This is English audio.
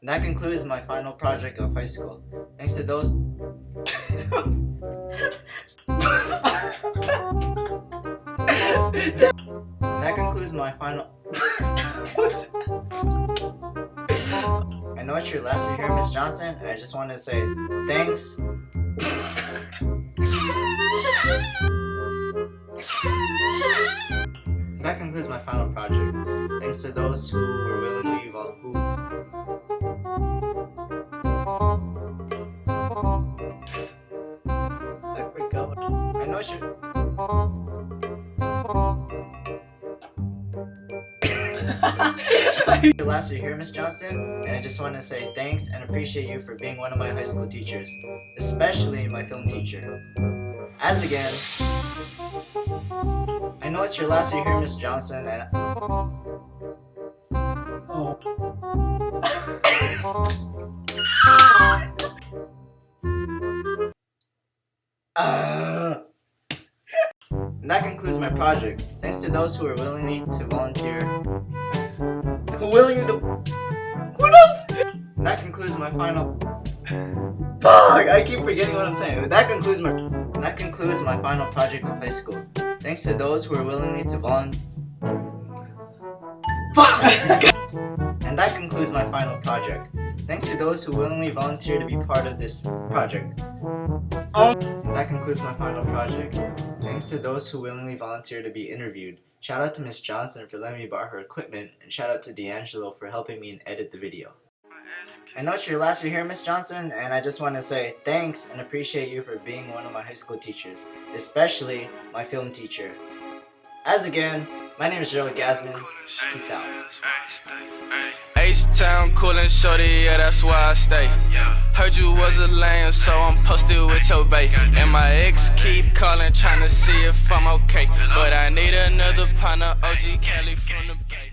And that concludes my final project of high school. Thanks to those. And that concludes my final. What? I know it's your last year here, Miss Johnson, and I just want to say thanks. That concludes my final project. Thanks to those who were willingly involved. I know it's your. Your last year here, Miss Johnson, and I just want to say thanks and appreciate you for being one of my high school teachers, especially my film teacher. As again, I know it's your last year here, Miss Johnson, and And that concludes my project. Thanks to those who are willingly to volunteer. And that concludes my final. Fuck! I keep forgetting what I'm saying. That concludes my final project of high school. Thanks to those who are willingly to volunteer. Fuck! And that concludes my final project. Thanks to those who willingly volunteer to be part of this project. And that concludes my final project. Thanks to those who willingly volunteer to be interviewed. Shout out to Miss Johnson for letting me borrow her equipment, and shout out to D'Angelo for helping me edit the video. I know it's your last year here, Miss Johnson, and I just want to say thanks and appreciate you for being one of my high school teachers, especially my film teacher. As again, my name is Gerald Gasman. Peace out. H-Town, coolin' shorty, yeah, that's why I stay. Heard you was a lame, so I'm posted with your bae. And my ex keep calling, tryna see if I'm okay. But I need another partner, OG Kelly from the Bay.